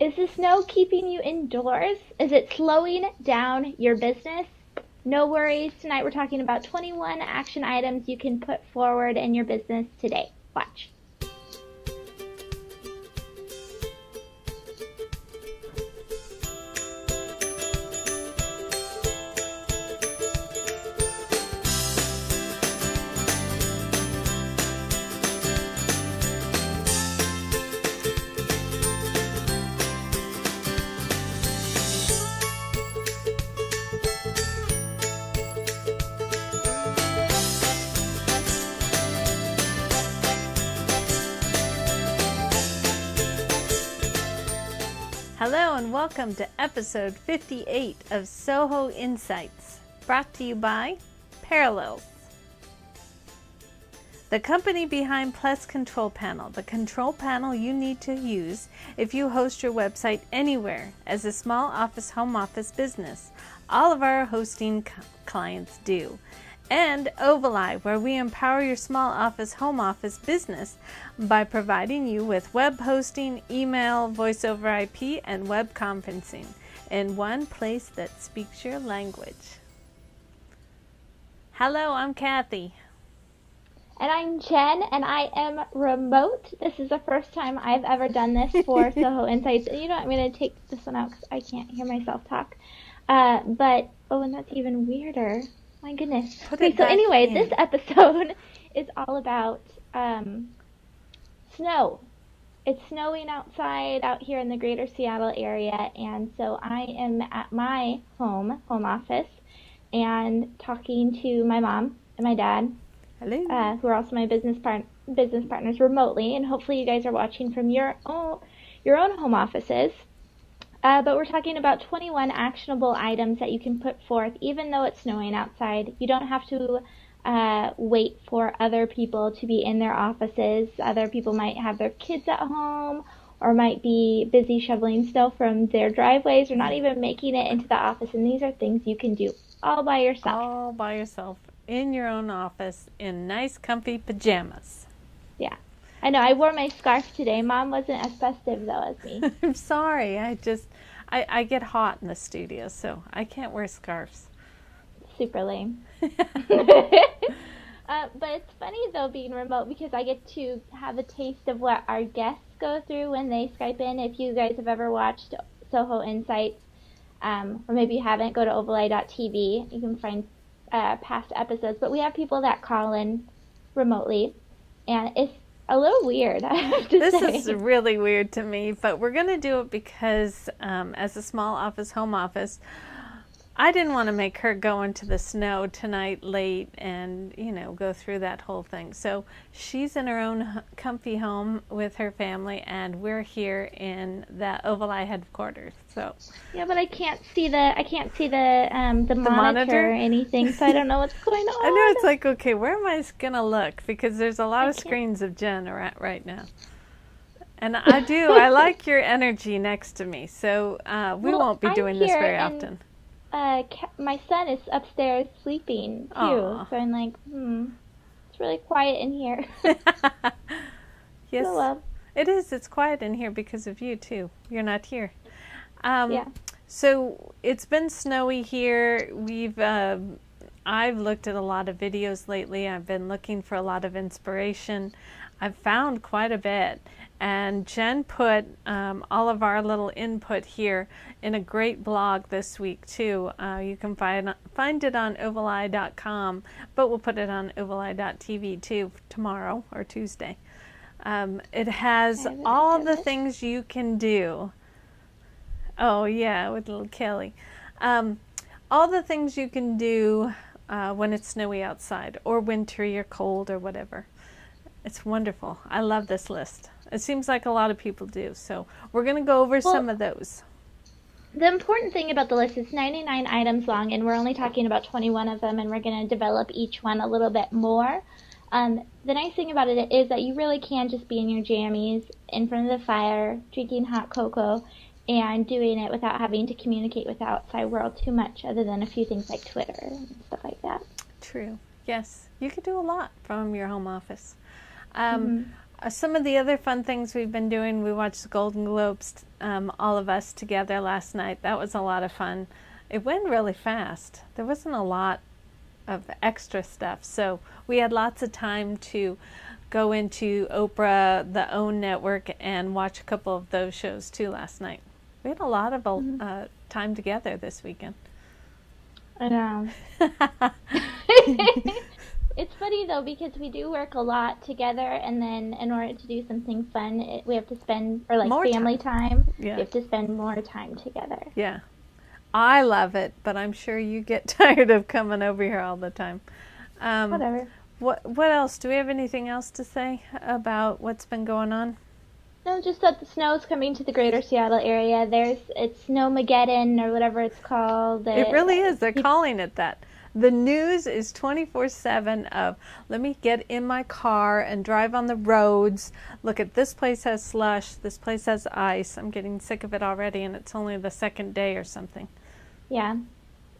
Is the snow keeping you indoors? Is it slowing down your business? No worries. Tonight we're talking about 21 action items you can put forward in your business today. Watch. Hello and welcome to episode 58 of Soho Insights, brought to you by Parallels, the company behind Plus Control Panel, the control panel you need to use if you host your website anywhere as a small office, home office business. All of our hosting clients do. And Ovali, where we empower your small office, home office business by providing you with web hosting, email, voice over IP, and web conferencing in one place that speaks your language. Hello, I'm Kathy. And I'm Jen, and I am remote. This is the first time I've ever done this for Soho Insights. You know, I'm going to take this one out because I can't hear myself talk. And that's even weirder. My goodness. Okay, so anyway, this episode is all about snow. It's snowing outside out here in the greater Seattle area, and so I am at my home office, and talking to my mom and my dad, hello, who are also my business partners remotely, and hopefully you guys are watching from your own home offices. But we're talking about 21 actionable items that you can put forth even though it's snowing outside. You don't have to wait for other people to be in their offices. Other people might have their kids at home or might be busy shoveling snow from their driveways or not even making it into the office. And these are things you can do all by yourself. All by yourself in your own office in nice comfy pajamas. Yeah. I know, I wore my scarf today. Mom wasn't as festive, though, as me. I'm sorry. I get hot in the studio, so I can't wear scarves. Super lame. But it's funny, though, being remote, because I get to have a taste of what our guests go through when they Skype in. If you guys have ever watched Soho Insights, or maybe you haven't, go to ovali.tv. You can find past episodes. But we have people that call in remotely, and it's a little weird, I have to say. This is really weird to me, but we're going to do it because as a small office, home office, I didn't want to make her go into the snow tonight late and, go through that whole thing. So she's in her own comfy home with her family, and we're here in the Ovali headquarters. So yeah, but I can't see the monitor or anything, so I don't know what's going on. I know, it's like, okay, where am I going to look? Because there's a lot of screens of Jen right now. And I like your energy next to me, so we won't be doing this very often. My son is upstairs sleeping too. Aww. So I'm like, it's really quiet in here. Yes, so, well. It is. It's quiet in here because of you too. You're not here. Yeah. So it's been snowy here. I've looked at a lot of videos lately. I've been looking for a lot of inspiration. I've found quite a bit. And Jen put all of our little input here in a great blog this week too. You can find it on ovali.com, but we'll put it on ovali.tv too tomorrow or Tuesday. It has all the things you can do. Oh yeah, with little Kelly. All the things you can do when it's snowy outside or wintry or cold or whatever. It's wonderful. I love this list. It seems like a lot of people do. So we're going to go over some of those. The important thing about the list is 99 items long, and we're only talking about 21 of them, and we're going to develop each one a little bit more. The nice thing about it is that you really can just be in your jammies, in front of the fire, drinking hot cocoa, and doing it without having to communicate with the outside world too much, other than a few things like Twitter and stuff like that. True. Yes. You could do a lot from your home office. Some of the other fun things we've been doing, we watched the Golden Globes, all of us together last night. That was a lot of fun. It went really fast. There wasn't a lot of extra stuff, so we had lots of time to go into Oprah, the OWN network, and watch a couple of those shows too last night. We had a lot of time together this weekend. I know. It's funny though, because we do work a lot together, and then in order to do something fun, we have to spend, or like More family time, Yeah. we have to spend more time together. Yeah. I love it, but I'm sure you get tired of coming over here all the time. Whatever. What else? Do we have anything else to say about what's been going on? No, just that the snow is coming to the greater Seattle area. It's Snowmageddon, or whatever it's called. It really is. They're calling it that. The news is 24/7 of, let me get in my car and drive on the roads. Look at this place has slush, this place has ice. I'm getting sick of it already, and it's only the second day or something. Yeah.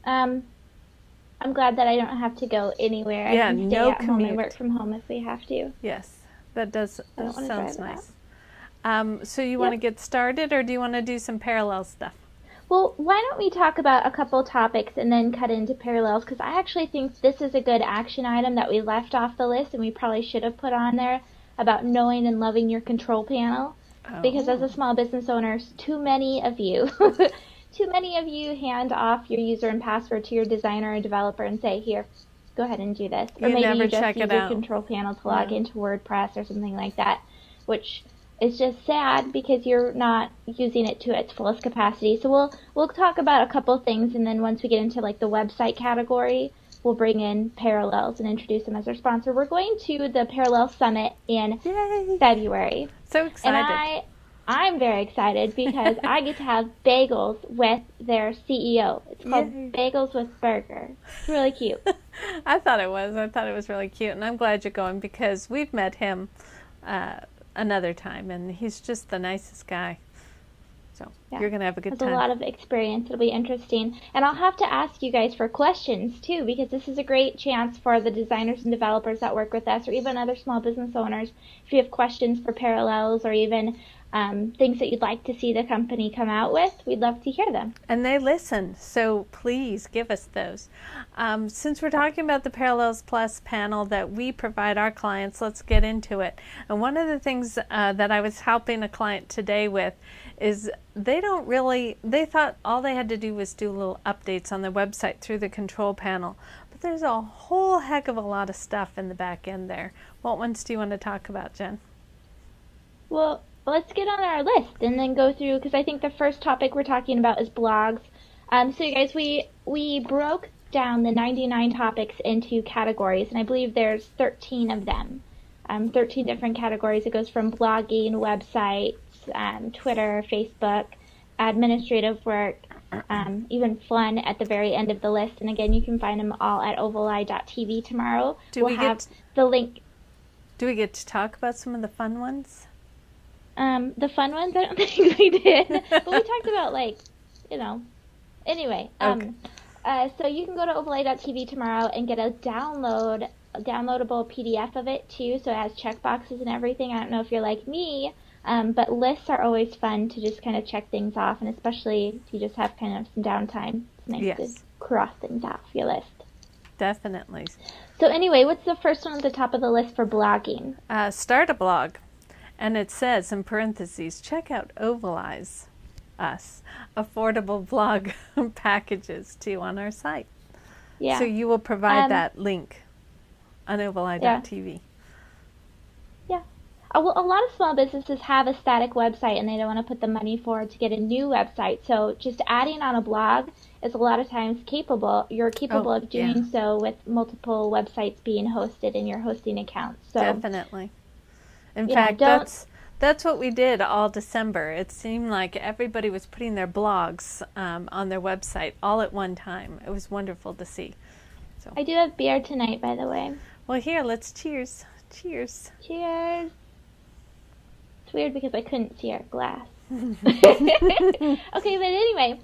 I'm glad that I don't have to go anywhere. Yeah, I can stay no at home commute. and work from home if we have to. Yes, that sounds nice. So you want to Yep. get started, or do you want to do some parallel stuff? Well, why don't we talk about a couple topics and then cut into parallels? Because I actually think this is a good action item that we left off the list, and we probably should have put on there, about knowing and loving your control panel. Because as a small business owner, too many of you hand off your user and password to your designer or developer and say, here, go ahead and do this. Or You maybe never you just check use it your out. control panel to log into WordPress or something like that, which is just sad because you're not using it to its fullest capacity. So we'll talk about a couple things, and then once we get into like the website category, we'll bring in Parallels and introduce them as our sponsor. We're going to the Parallel Summit in Yay! February. So excited. And I'm very excited because I get to have bagels with their CEO. It's called Yay. Bagels with Burger. It's really cute. I thought it was really cute, and I'm glad you're going because we've met him another time, and he's just the nicest guy. So Yeah. you're going to have a good Has time. a lot of experience. It'll be interesting. And I'll have to ask you guys for questions too, because this is a great chance for the designers and developers that work with us, or even other small business owners. If you have questions for Parallels, or even things that you'd like to see the company come out with, we'd love to hear them. And they listen, so please give us those. Since we're talking about the Parallels Plus panel that we provide our clients, let's get into it. And one of the things that I was helping a client today with is they thought all they had to do was do little updates on their website through the control panel. But there's a whole heck of a lot of stuff in the back end there. What ones do you want to talk about, Jen? Well, let's get on our list and then go through, because I think the first topic we're talking about is blogs. So you guys, we broke down the 99 topics into categories, and I believe there's 13 of them. 13 different categories. It goes from blogging, websites, Twitter, Facebook, administrative work, even fun at the very end of the list. And again, you can find them all at ovaleye.tv tomorrow. We'll have the link. Do we get to talk about some of the fun ones? The fun ones, I don't think we did. But we talked about, anyway. Okay. So you can go to ovaleye.tv tomorrow and get a downloadable PDF of it too. So it has checkboxes and everything. I don't know if you're like me, but lists are always fun to just kind of check things off, and especially if you just have kind of some downtime. It's nice to cross things off your list. Definitely. So anyway, what's the first one at the top of the list for blogging? Start a blog. And it says, in parentheses, check out Ovalize us, affordable blog packages too on our site. Yeah. So you will provide that link on ovaleye.tv. Yeah. A lot of small businesses have a static website and they don't want to put the money forward to get a new website. So just adding on a blog is a lot of times you're capable of doing so with multiple websites being hosted in your hosting account. So definitely. In fact, that's what we did all December. It seemed like everybody was putting their blogs on their website all at one time. It was wonderful to see. So I do have beer tonight, by the way. Well, here, let's cheers. Cheers. Cheers. It's weird because I couldn't see our glass. Okay, but anyway,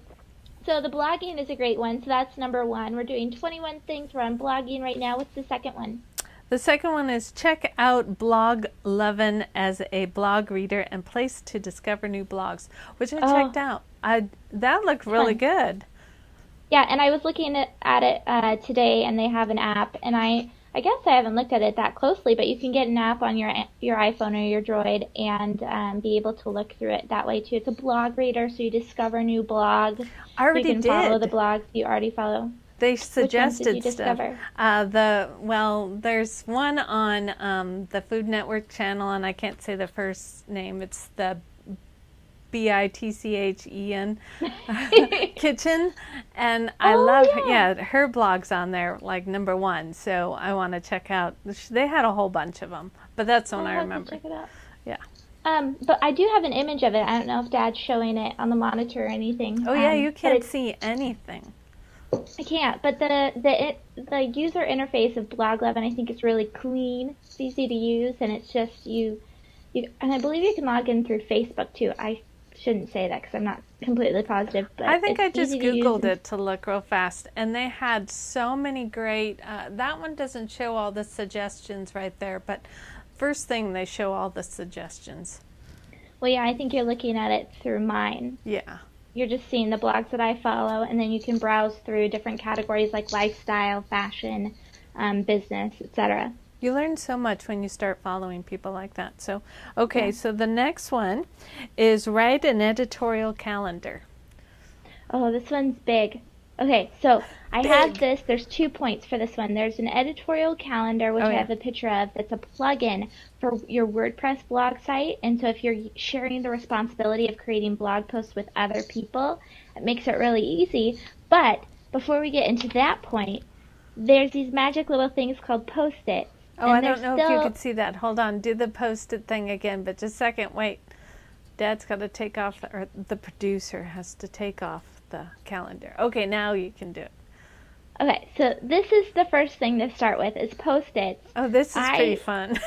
so the blogging is a great one. So that's number one. We're doing 21 things. We're on blogging right now. What's the second one? The second one is check out Blog Lovin' as a blog reader and place to discover new blogs, which I checked out. That looked really good. Yeah, and I was looking at it today, and they have an app, and I guess I haven't looked at it that closely, but you can get an app on your iPhone or your Droid and be able to look through it that way too. It's a blog reader, so you discover new blogs. I already did. You can follow the blogs you already follow. They suggested Which ones did you stuff. There's one on the Food Network channel, and I can't say the first name. It's the BITCHEN kitchen, and I love her blog's on there like #1. So I want to check out. They had a whole bunch of them, but that's the one I remember. Check it out. Yeah. But I do have an image of it. I don't know if Dad's showing it on the monitor or anything. Oh yeah, you can't see anything. I can't, but the user interface of Blog Lovin', I think, is really clean. It's easy to use, and it's just you, and I believe you can log in through Facebook too. I shouldn't say that because I'm not completely positive, but I think I just Googled it to look real fast, and they had so many great. That one doesn't show all the suggestions right there, but first thing they show all the suggestions. Well, yeah, I think you're looking at it through mine. Yeah. You're just seeing the blogs that I follow, and then you can browse through different categories like lifestyle, fashion, business, etc. You learn so much when you start following people like that. So, okay, so the next one is write an editorial calendar. Oh, this one's big. Okay, so I have this. There's 2 points for this one. There's an editorial calendar, which I have a picture of, that's a plugin for your WordPress blog site. And so if you're sharing the responsibility of creating blog posts with other people, it makes it really easy. But before we get into that point, there's these magic little things called Post-its. Oh, I don't know if you could see that. Hold on. Do the Post-it thing again, but just a second. Wait. Dad's got to take off, or the producer has to take off the calendar. Okay, now you can do it. Okay, so this is the first thing to start with is Post-its. Oh, this is pretty fun.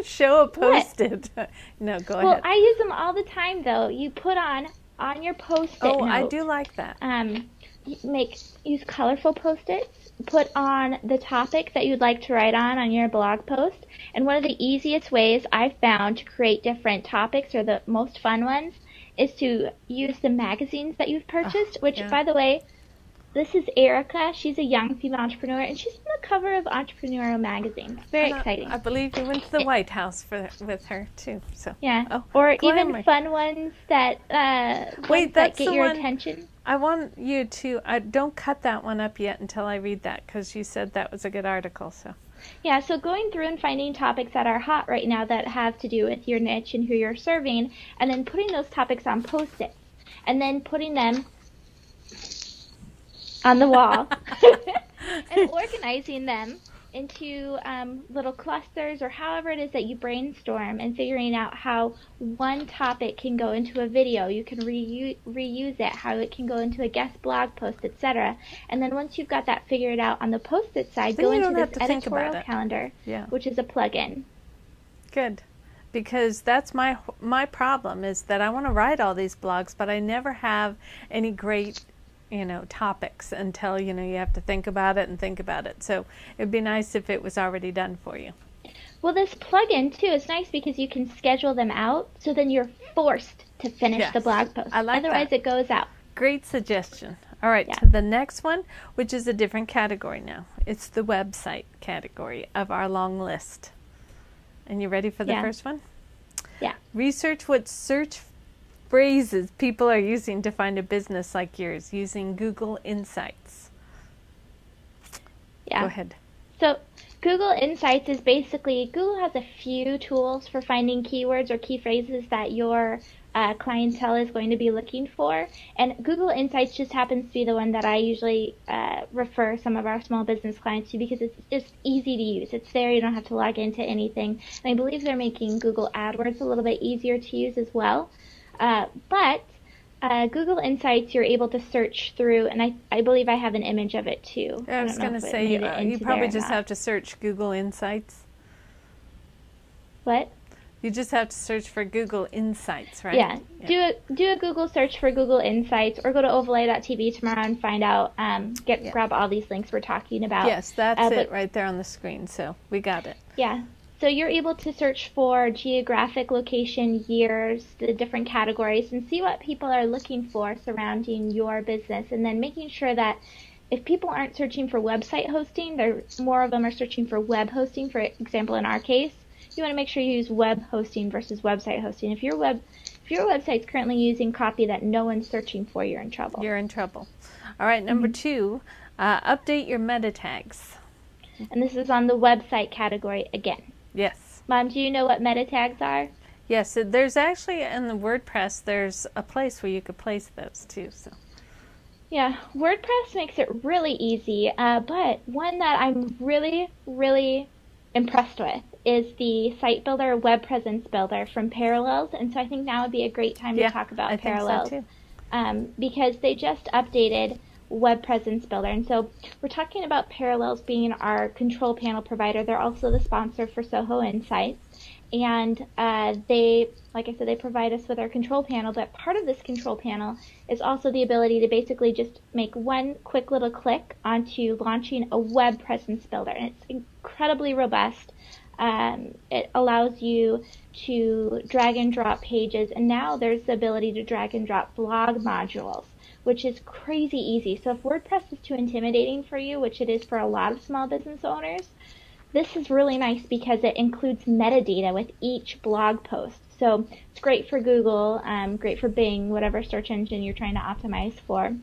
Show a Post-it. No, go ahead. Well, I use them all the time, though. You put on your Post-it note. I do like that. Use colorful Post-its. Put on the topic that you'd like to write on your blog post. And one of the easiest ways I've found to create different topics, or the most fun ones, is to use the magazines that you've purchased, which, by the way, this is Erica. She's a young female entrepreneur, and she's on the cover of Entrepreneurial Magazine. It's very exciting. I believe you went to the White House with her, too. So yeah, or even fun ones that, get your attention. I want you to, don't cut that one up yet until I read that, because you said that was a good article. So. Yeah, so going through and finding topics that are hot right now that have to do with your niche and who you're serving, and then putting those topics on Post-its, and then putting them on the wall, and organizing them into little clusters, or however it is that you brainstorm, and figuring out how one topic can go into a video. You can reuse it, how it can go into a guest blog post, etc. And then once you've got that figured out on the Post-it side, go into this editorial calendar, which is a plugin. Good. Because that's my problem, is that I want to write all these blogs, but I never have any great topics until, you have to think about it. So it'd be nice if it was already done for you. Well, this plugin, too, is nice because you can schedule them out, so then you're forced to finish the blog post. I like Otherwise, it goes out. Great suggestion. All right, to the next one, which is a different category now. It's the website category of our long list. And you ready for the first one? Yeah. Research what search phrases people are using to find a business like yours using Google Insights. Yeah. Go ahead. So Google Insights is basically, Google has a few tools for finding keywords or key phrases that your clientele is going to be looking for. And Google Insights just happens to be the one that I usually refer some of our small business clients to, because it's just easy to use. It's there. You don't have to log into anything. And I believe they're making Google AdWords a little bit easier to use as well. But Google Insights, you're able to search through, and I believe I have an image of it too. I was going to say, you probably just have to search Google Insights. What? You just have to search for Google Insights, right? Yeah. Do a Google search for Google Insights, or go to ovaleye.tv tomorrow and find out, grab all these links we're talking about. Yes, that's it right there on the screen, so we got it. Yeah. So you're able to search for geographic location, years, the different categories, and see what people are looking for surrounding your business, and then making sure that if people aren't searching for website hosting, more of them are searching for web hosting. For example, in our case, you want to make sure you use web hosting versus website hosting. If your website's currently using copy that no one's searching for, you're in trouble. You're in trouble. All right, number 2, update your meta tags. And this is on the website category again. Yes. Mom, do you know what meta tags are? Yes, there's actually in the WordPress, there's a place where you could place those too. So. Yeah, WordPress makes it really easy, but one that I'm really, really impressed with is the Site Builder Web Presence Builder from Parallels, and so I think now would be a great time to talk about Parallels. Think so too. Because they just updated Web Presence Builder, and so we're talking about Parallels being our control panel provider. They're also the sponsor for Soho Insights, and they, like I said, they provide us with our control panel, but part of this control panel is also the ability to basically just make one quick little click onto launching a web presence builder, and it's incredibly robust. It allows you to drag and drop pages, and now there's the ability to drag and drop blog modules, which is crazy easy. So if WordPress is too intimidating for you, which it is for a lot of small business owners, this is really nice because it includes metadata with each blog post. So it's great for Google, great for Bing, whatever search engine you're trying to optimize for.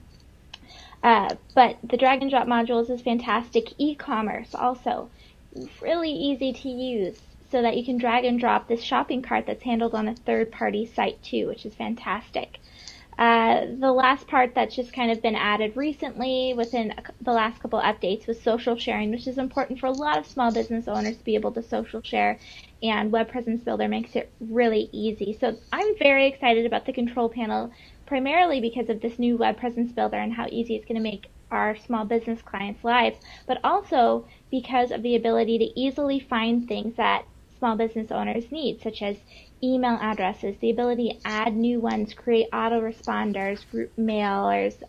But the drag and drop modules is fantastic. E-commerce also really easy to use, so that you can drag and drop this shopping cart that's handled on a third-party site too, which is fantastic. The last part that's just kind of been added recently within the last couple updates was social sharing, which is important for a lot of small business owners to be able to social share, and Web Presence Builder makes it really easy. So I'm very excited about the control panel, primarily because of this new Web Presence Builder and how easy it's going to make our small business clients' lives, but also because of the ability to easily find things that small business owners need, such as email addresses, the ability to add new ones, create autoresponders, group mailers,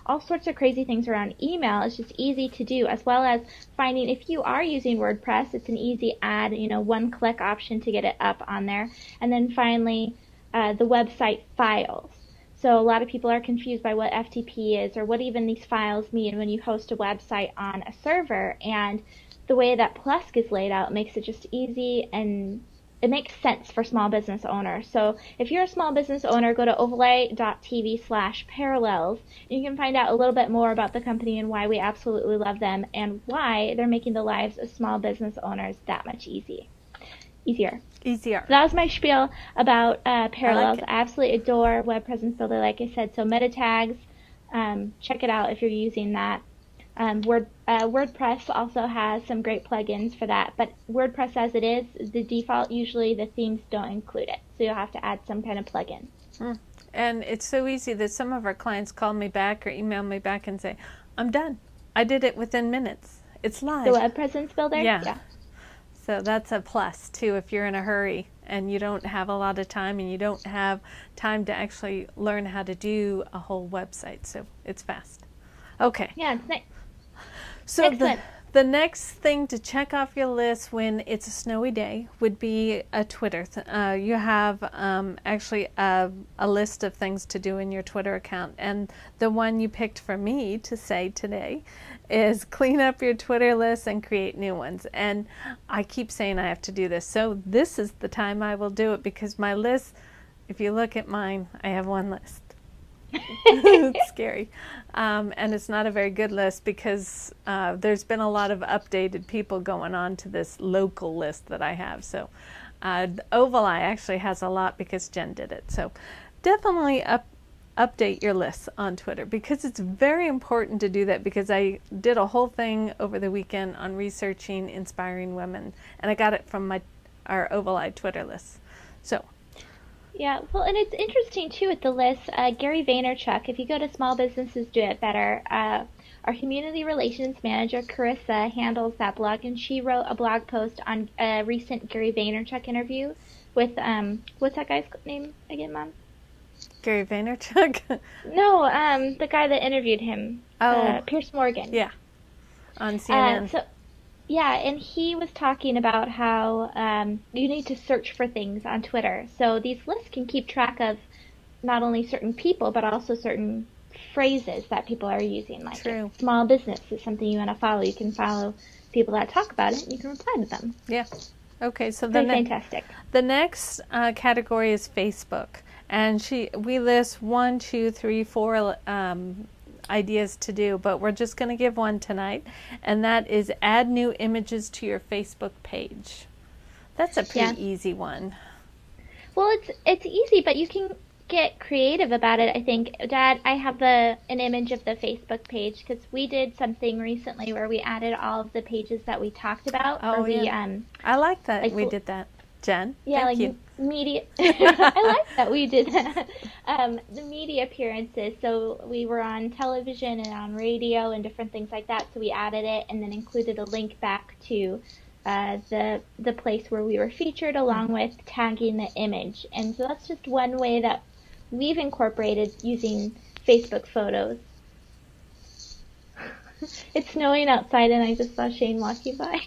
all sorts of crazy things around email. It's just easy to do, as well as finding, if you are using WordPress, it's an easy add, one-click option to get it up on there. And then finally, the website files. So a lot of people are confused by what FTP is, or what even these files mean when you host a website on a server, and the way that Plesk is laid out makes it just easy, and it makes sense for small business owners. So if you're a small business owner, go to ovaleye.tv/parallels, and you can find out a little bit more about the company and why we absolutely love them, and why they're making the lives of small business owners that much easier. So that was my spiel about Parallels. I absolutely adore Web Presence Builder, like I said. So meta tags, check it out if you're using that. WordPress also has some great plugins for that, but WordPress as it is, the default, usually the themes don't include it, so you'll have to add some kind of plugin. And it's so easy that some of our clients call me back or email me back and say, I'm done. I did it within minutes. It's live. The Web Presence Builder? Yeah. So that's a plus, too, if you're in a hurry and you don't have a lot of time and you don't have time to actually learn how to do a whole website. So it's fast. Okay. Yeah, it's nice. So the next thing to check off your list when it's a snowy day would be a Twitter. You have actually a list of things to do in your Twitter account. And the one you picked for me to say today is clean up your Twitter list and create new ones. And I keep saying I have to do this. So this is the time I will do it, because my list, if you look at mine, I have one list. It's scary. And it's not a very good list, because there's been a lot of updated people going on to this local list that I have. So Ovaleye actually has a lot because Jen did it. So definitely update your lists on Twitter, because it's very important to do that, because I did a whole thing over the weekend on researching inspiring women, and I got it from our Ovaleye Twitter list. So yeah, well, and it's interesting, too, with the list. Gary Vaynerchuk, if you go to Small Businesses Do It Better, our community relations manager, Carissa, handles that blog, and she wrote a blog post on a recent Gary Vaynerchuk interview. with what's that guy's name again, Mom? Gary Vaynerchuk? No, the guy that interviewed him. Piers Morgan. Yeah. On CNN. Yeah, and he was talking about how you need to search for things on Twitter. So these lists can keep track of not only certain people, but also certain phrases that people are using. Like True. If small business is something you want to follow, you can follow people that talk about it, and you can reply to them. Yeah. Okay, so fantastic. The next category is Facebook. And we list 1, 2, 3, 4 ideas to do, but we're just going to give one tonight, and that is add new images to your Facebook page. That's a pretty easy one. Well, it's easy, but you can get creative about it. I think, Dad, I have an image of the Facebook page because we did something recently where we added all of the pages that we talked about. I like that we did that, Jen. Yeah, Thank you. Media. I like that we did that. The media appearances. So we were on television and on radio and different things like that. So we added it and then included a link back to the place where we were featured, along with tagging the image. And so that's just one way that we've incorporated using Facebook photos. It's snowing outside, and I just saw Shane walking by.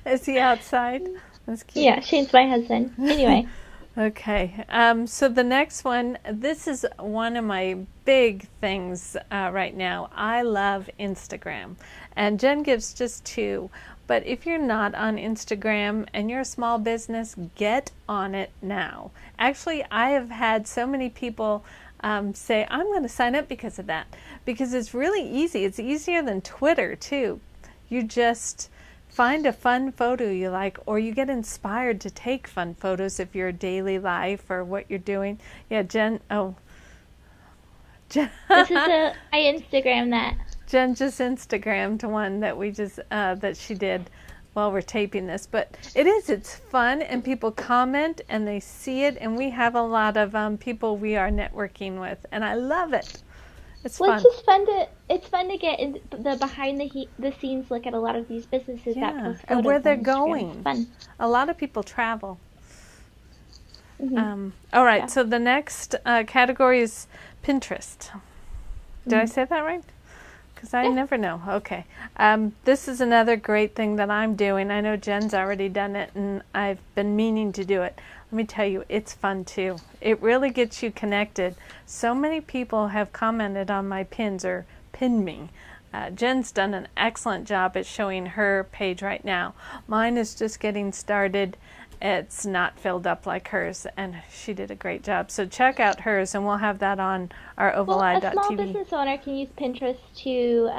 Is he outside? That's cute. Yeah, Shane's my husband. Anyway. Okay. So the next one, this is one of my big things right now. I love Instagram. And Jen gives just 2. But if you're not on Instagram and you're a small business, get on it now. Actually, I have had so many people say, I'm going to sign up because of that. Because it's really easy. It's easier than Twitter, too. You just find a fun photo you like, or you get inspired to take fun photos of your daily life or what you're doing. Yeah, Jen, This is I Instagram that. Jen just Instagrammed one that we just, that she did while we're taping this. But it's fun, and people comment and they see it, and we have a lot of people we are networking with, and I love it. It's fun. It's just fun to get in the behind the scenes look at a lot of these businesses that post photos and where they're on Instagram. going. It's fun. A lot of people travel. Mm-hmm. All right, so the next category is Pinterest. Did I say that right? Because I never know. Okay. This is another great thing that I'm doing. I know Jen's already done it, and I've been meaning to do it. Let me tell you, it's fun too. It really gets you connected. So many people have commented on my pins or pinned me. Jen's done an excellent job at showing her page right now. Mine is just getting started. It's not filled up like hers, and she did a great job. So check out hers, and we'll have that on our ovaleye.tv. A small business owner can use Pinterest to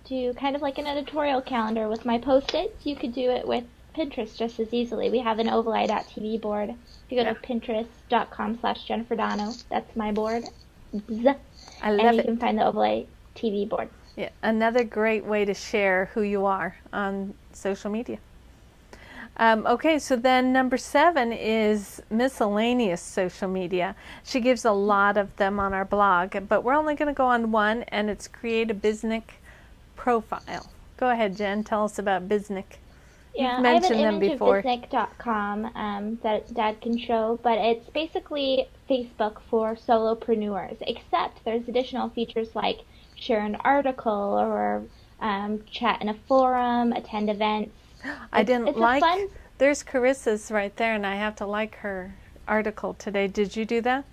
do kind of like an editorial calendar with my Post-its. You could do it with Pinterest just as easily. We have an ovaleye.tv board. If you go to pinterest.com/JenniferDono, that's my board. Bzz. I love it. And you can find the Ovaleye TV board. Yeah, another great way to share who you are on social media. Okay, so then number 7 is miscellaneous social media. She gives a lot of them on our blog, but we're only going to go on one, and it's create a Biznik profile. Go ahead, Jen. Tell us about Biznik. Yeah, You've mentioned them before. I have an image of Biznik.com that Dad can show, but it's basically Facebook for solopreneurs, except there's additional features like share an article or chat in a forum, attend events. There's Carissa's right there, and I have to like her article today. Did you do that?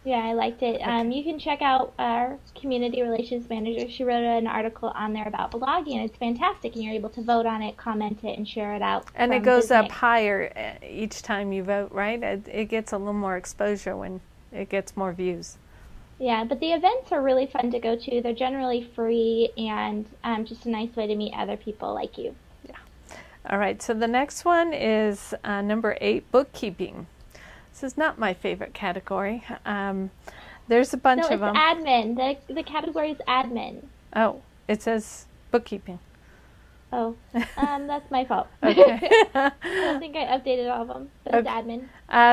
Yeah, I liked it. Okay. You can check out our community relations manager. She wrote an article on there about blogging, and it's fantastic, and you're able to vote on it, comment it, and share it out. And it goes up higher each time you vote, right? It gets a little more exposure when it gets more views. Yeah, but the events are really fun to go to. They're generally free and just a nice way to meet other people like you. All right, so the next one is number 8, bookkeeping. This is not my favorite category. There's a bunch of them. No, it's admin. The category is admin. Oh, it says bookkeeping. Oh, that's my fault. Okay. I don't think I updated all of them, but it's admin.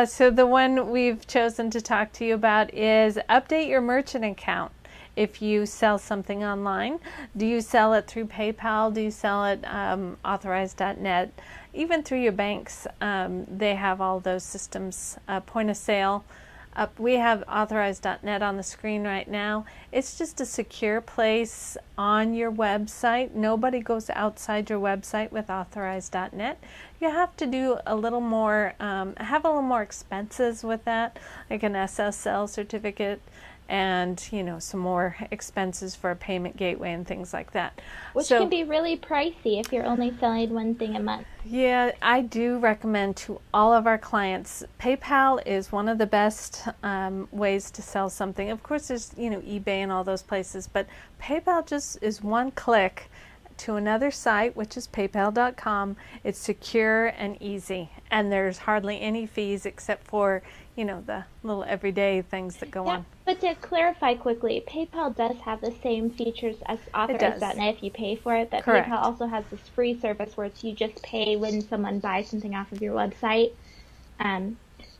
So the one we've chosen to talk to you about is update your merchant account. if you sell something online. Do you sell it through PayPal? Do you sell it Authorize.net? Even through your banks, they have all those systems, point of sale. We have Authorize.net on the screen right now. It's just a secure place on your website. Nobody goes outside your website with Authorize.net. You have to do a little more, have a little more expenses with that, like an SSL certificate, and some more expenses for a payment gateway and things like that. Which can be really pricey if you're only selling one thing a month. Yeah, I do recommend to all of our clients, PayPal is one of the best ways to sell something. Of course, there's eBay and all those places, but PayPal just is one click to another site, which is paypal.com. It's secure and easy, and there's hardly any fees except for the little everyday things that go on. But to clarify quickly, PayPal does have the same features as Authorize.net if you pay for it, but Correct. PayPal also has this free service where you just pay when someone buys something off of your website.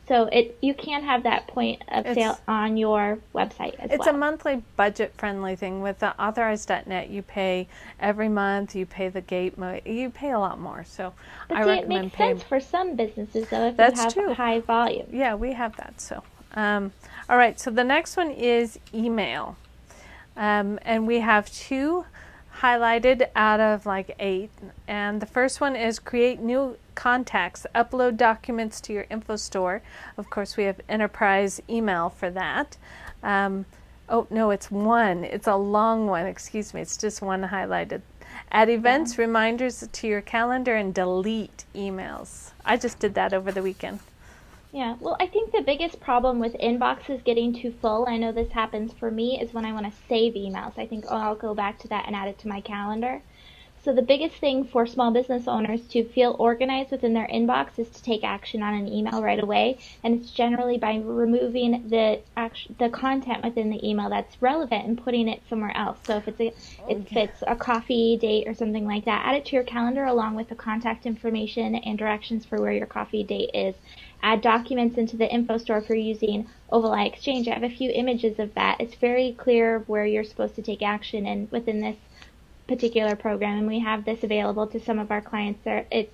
So you can have that point of sale on your website as well. It's a monthly budget-friendly thing. With the Authorize.net, you pay every month. You pay the gateway. You pay a lot more. So I recommend it makes sense for some businesses, though, if you have high volume. Yeah, we have that. So, all right. So the next one is email, and we have 2 highlighted out of like 8. And the first one is create new contacts, upload documents to your info store. Of course, we have enterprise email for that. Oh no, it's 1. It's a long one. Excuse me. It's just 1 highlighted. Add events, reminders to your calendar, and delete emails. I just did that over the weekend. Yeah, well, I think the biggest problem with inboxes getting too full, I know this happens for me, is when I want to save emails. I think, I'll go back to that and add it to my calendar. So the biggest thing for small business owners to feel organized within their inbox is to take action on an email right away, and it's generally by removing the content within the email that's relevant and putting it somewhere else. So if it's a coffee date or something like that, add it to your calendar along with the contact information and directions for where your coffee date is. Add documents into the info store if you're using Ovali Exchange. I have a few images of that. It's very clear where you're supposed to take action and within this particular program, and we have this available to some of our clients. It's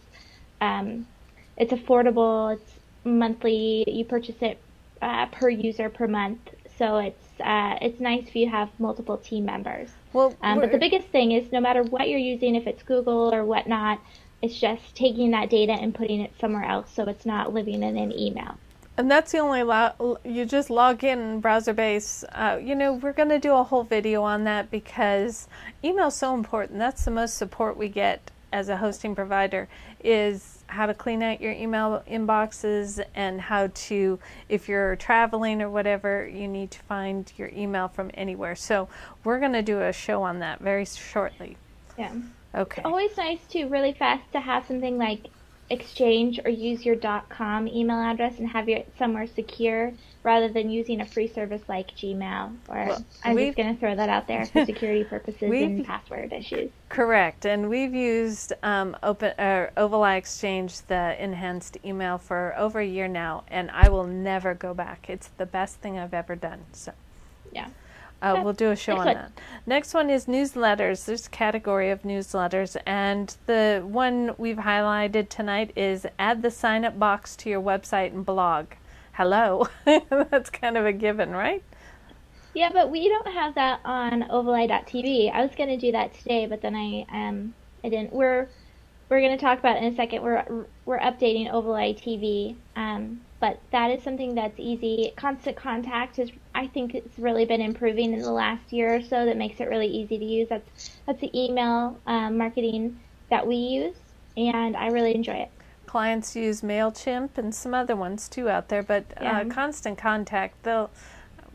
affordable. It's monthly. You purchase it per user per month, so it's nice if you have multiple team members. Well, but the biggest thing is no matter what you're using, if it's Google or whatnot, it's just taking that data and putting it somewhere else so it's not living in an email. And that's the only you just log in browser base. We're going to do a whole video on that because email is so important. That's the most support we get as a hosting provider, is how to clean out your email inboxes and how to, if you're traveling or whatever, you need to find your email from anywhere. So we're going to do a show on that very shortly. Yeah. Okay. It's always nice to have something like Exchange or use your .com email address and have it somewhere secure rather than using a free service like Gmail. I'm just going to throw that out there for security purposes and password issues. Correct. And we've used Ovali Exchange, the enhanced email, for over a year now, and I will never go back. It's the best thing I've ever done. So yeah. We'll do a show on that. Next one is newsletters. There's a category of newsletters, and the one we've highlighted tonight is add the sign-up box to your website and blog. Hello. That's kind of a given, right? Yeah, but we don't have that on Ovali.tv. I was going to do that today, but then I didn't. We're going to talk about it in a second. We're updating Ovali TV. But that is something that's easy. Constant Contact I think it's really been improving in the last year or so. That makes it really easy to use. That's the email marketing that we use, and I really enjoy it. Clients use MailChimp and some other ones too out there, but Constant Contact,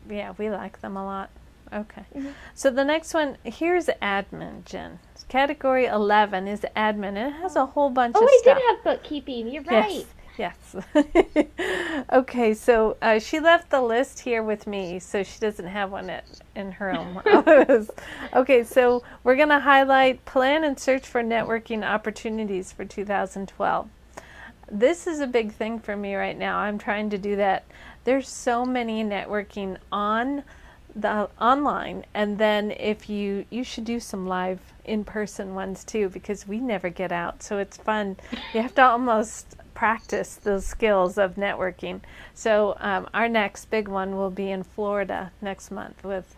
we like them a lot. Okay. Mm-hmm. So the next one, here's admin, Jen. Category 11 is admin, and it has a whole bunch of stuff. Oh, we did have bookkeeping. You're right. Yes. Okay, so she left the list here with me, so she doesn't have one in her own. Okay, so we're going to highlight plan and search for networking opportunities for 2012. This is a big thing for me right now. I'm trying to do that. There's so many networking on the online, and then if you should do some live in-person ones too, because we never get out, so it's fun. You have to almost practice those skills of networking. So our next big one will be in Florida next month with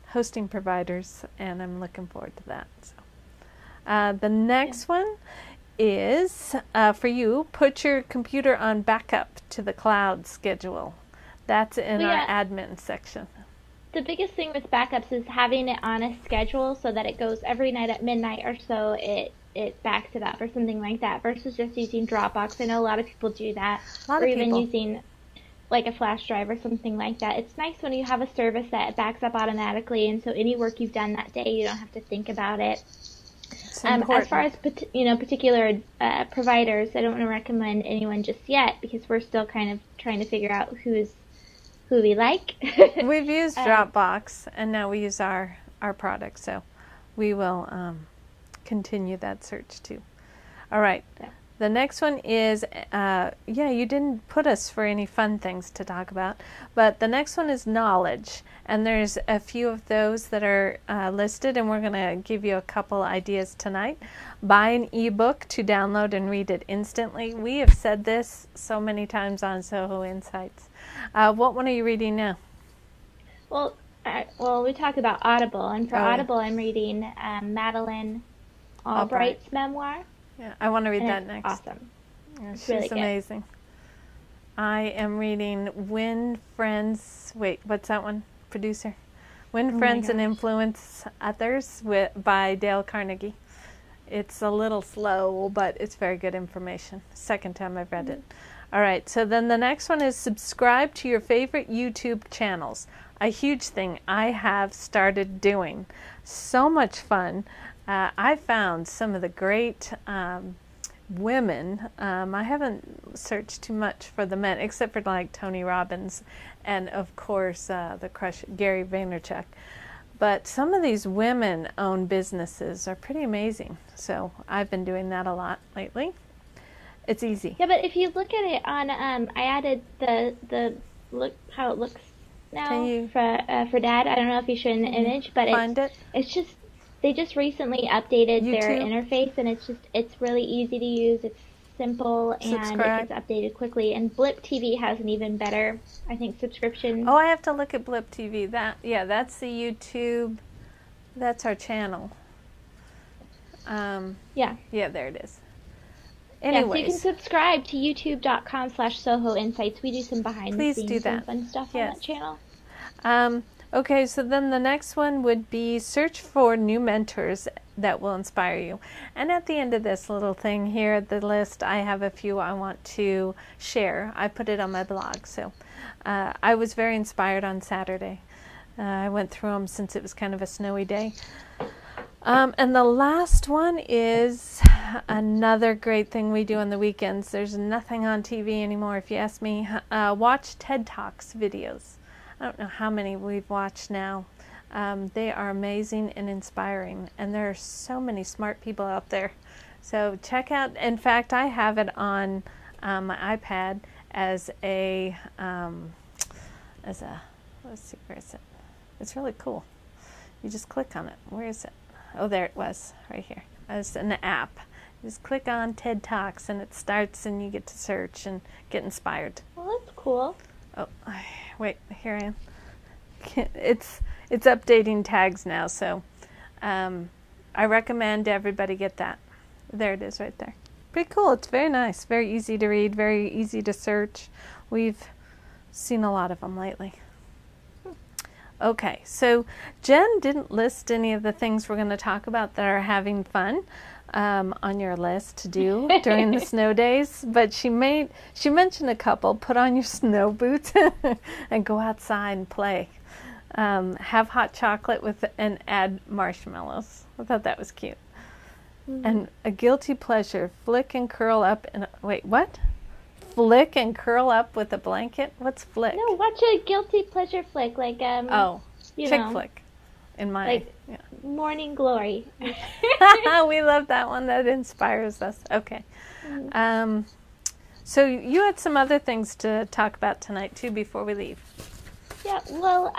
hosting providers, and I'm looking forward to that. So the next one is for you, put your computer on backup to the cloud schedule. That's in our admin section. The biggest thing with backups is having it on a schedule so that it goes every night at midnight or so. It backs it up or something like that versus just using Dropbox. I know a lot of people do that, or even using like a flash drive or something like that. It's nice when you have a service that backs up automatically, and so any work you've done that day, you don't have to think about it. As far as particular providers, I don't want to recommend anyone just yet because we're still kind of trying to figure out who we like. We've used Dropbox, and now we use our product, so we will continue that search too. All right. Yeah. The next one is, you didn't put us for any fun things to talk about, but the next one is knowledge, and there's a few of those that are listed, and we're going to give you a couple ideas tonight. Buy an ebook to download and read it instantly. We have said this so many times on Soho Insights. What one are you reading now? Well, we talked about Audible, and for Audible, I'm reading Madeleine Albright's memoir. Yeah, I want to read that next. Awesome. Yeah, she's really amazing. I am reading Win Friends. Wait, what's that one? Producer. Win Friends and Influence Others by Dale Carnegie. It's a little slow, but it's very good information. Second time I've read it. All right, so then the next one is subscribe to your favorite YouTube channels. A huge thing I have started doing. So much fun. I found some of the great women. I haven't searched too much for the men, except for like Tony Robbins and, of course, the crush Gary Vaynerchuk. But some of these women-owned businesses are pretty amazing. So I've been doing that a lot lately. It's easy. Yeah, but if you look at it on, I added the look how it looks now for Dad. I don't know if you showed in the image, but it's just. They just recently updated their interface, and it's really easy to use. It's simple, and it gets updated quickly. And Blip TV has an even better, I think, subscription. Oh, I have to look at Blip TV. That's the YouTube. That's our channel. Yeah, there it is. Anyways. Yeah, so you can subscribe to youtube.com/Soho Insights. We do some behind the scenes and fun stuff on that channel. Okay, so then the next one would be search for new mentors that will inspire you. And at the end of this little thing here, the list, I have a few I want to share. I put it on my blog. So I was very inspired on Saturday. I went through them since it was kind of a snowy day. And the last one is another great thing we do on the weekends. There's nothing on TV anymore, if you ask me. Watch TED Talks videos. I don't know how many we've watched now. They are amazing and inspiring, and there are so many smart people out there. So check out. In fact, I have it on my iPad as a let's see, where is it? It's really cool. You just click on it. Where is it? Oh, there it was, right here. It's an app. You just click on TED Talks, and it starts, and you get to search and get inspired. Well, that's cool. Oh, wait, here I am. It's updating tags now, so I recommend everybody get that. There it is right there. Pretty cool. It's very nice, very easy to read, very easy to search. We've seen a lot of them lately. Okay, so Jen didn't list any of the things we're going to talk about that are having fun on your list to do during the snow days, but she mentioned a couple. Put on your snow boots and go outside and play. Have hot chocolate and add marshmallows. I thought that was cute. Mm-hmm. And a guilty pleasure, flick and curl up wait, what? Flick and curl up with a blanket? What's flick? No, watch a guilty pleasure flick, like chick flick. In my Morning Glory. We love that one. That inspires us. Okay. So you had some other things to talk about tonight too before we leave. Yeah, well,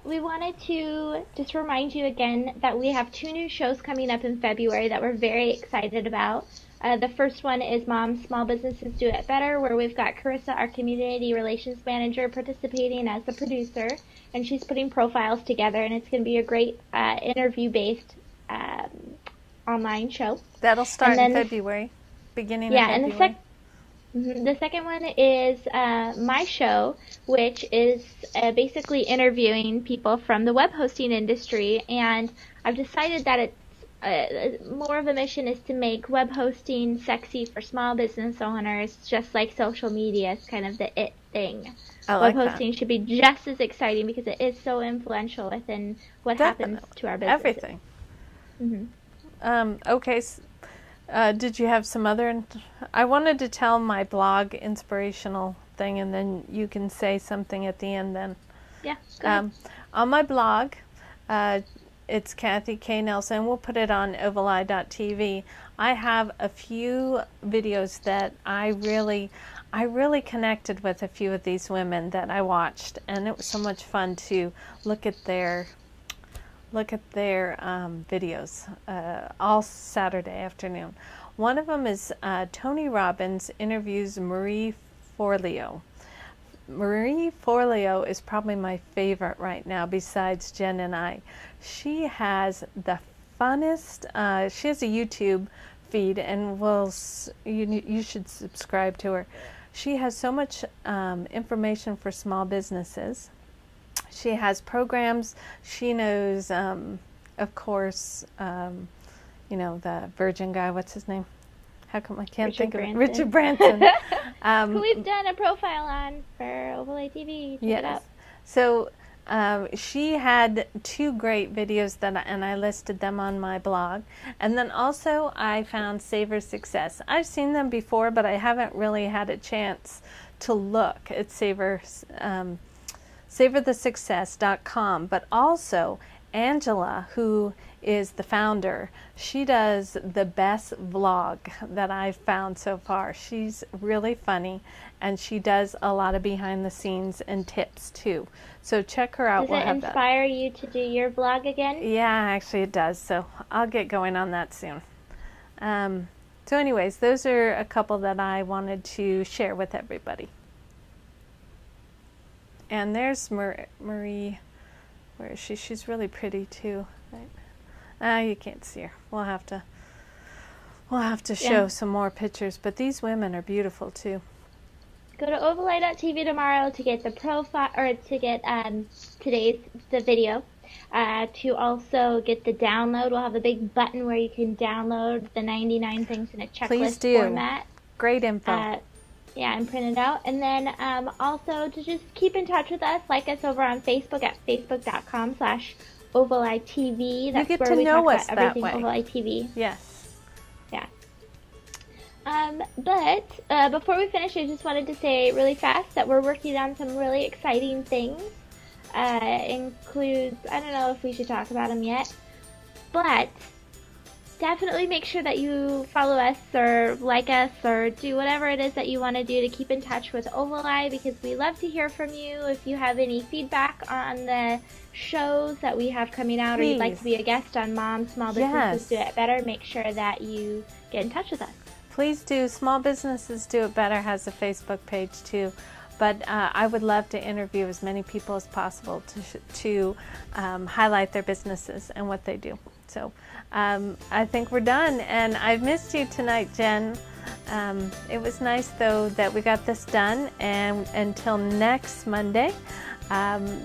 we wanted to just remind you again that we have 2 new shows coming up in February that we're very excited about. The first one is Mom Small Businesses Do It Better, where we've got Carissa, our community relations manager, participating as the producer, and she's putting profiles together, and it's going to be a great interview-based online show. That'll start in February, beginning of February. And the second one is my show, which is basically interviewing people from the web hosting industry, and I've decided that it's more of a mission is to make web hosting sexy for small business owners, just like social media is kind of the it thing. Web hosting should be just as exciting because it is so influential within what happens to our business. Everything. Okay. Did you have some other? I wanted to tell my blog inspirational thing, and then you can say something at the end. Then, yeah. Go ahead. On my blog, it's Kathy K. Nelson. We'll put it on ovaleye.tv. I have a few videos that I really connected with a few of these women that I watched, and it was so much fun to look at their videos all Saturday afternoon. One of them is Tony Robbins interviews Marie Forleo. Marie Forleo is probably my favorite right now besides Jen and I. She has the funnest, she has a YouTube feed, and you should subscribe to her. She has so much information for small businesses. She has programs. She knows, of course, the Virgin guy. What's his name? How come I can't think of it? Richard Branson. Who we've done a profile on for Ovaleye TV. Yes. It up. So she had 2 great videos and I listed them on my blog. And then also I found Savor Success. I've seen them before, but I haven't really had a chance to look at SavorTheSuccess.com, but also Angela, who is the founder, she does the best vlog that I've found so far. She's really funny, and she does a lot of behind the scenes and tips too. So check her out. Does it inspire you to do your vlog again? Yeah, actually it does. So I'll get going on that soon. So anyways, those are a couple that I wanted to share with everybody. And there's Marie. Where is she? She's really pretty too. Right? You can't see her. We'll have to show some more pictures. But these women are beautiful too. Go to ovaleye.tv tomorrow to get the profile, or to get the video. To also get the download, we'll have a big button where you can download the 99 things in a checklist format. Great info. Yeah, and print it out. And then also to just keep in touch with us, like us over on Facebook at facebook.com/OvalEyeTV. That's where we talk about everything Ovaleye TV. Yes. Yeah. But before we finish, I just wanted to say really fast that we're working on some really exciting things. Includes, I don't know if we should talk about them yet, but definitely make sure that you follow us or like us or do whatever it is that you want to do to keep in touch with Ovaleye, because we love to hear from you. If you have any feedback on the shows that we have coming out, or you'd like to be a guest on Mom Small Businesses Do It Better, make sure that you get in touch with us. Please do. Small Businesses Do It Better has a Facebook page too. But I would love to interview as many people as possible to highlight their businesses and what they do. So I think we're done, and I've missed you tonight, Jen. It was nice, though, that we got this done, and until next Monday,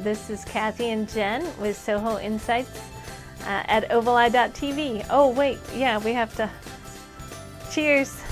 this is Kathy and Jen with Soho Insights at ovaleye.tv. Oh, wait, yeah, we have to... Cheers.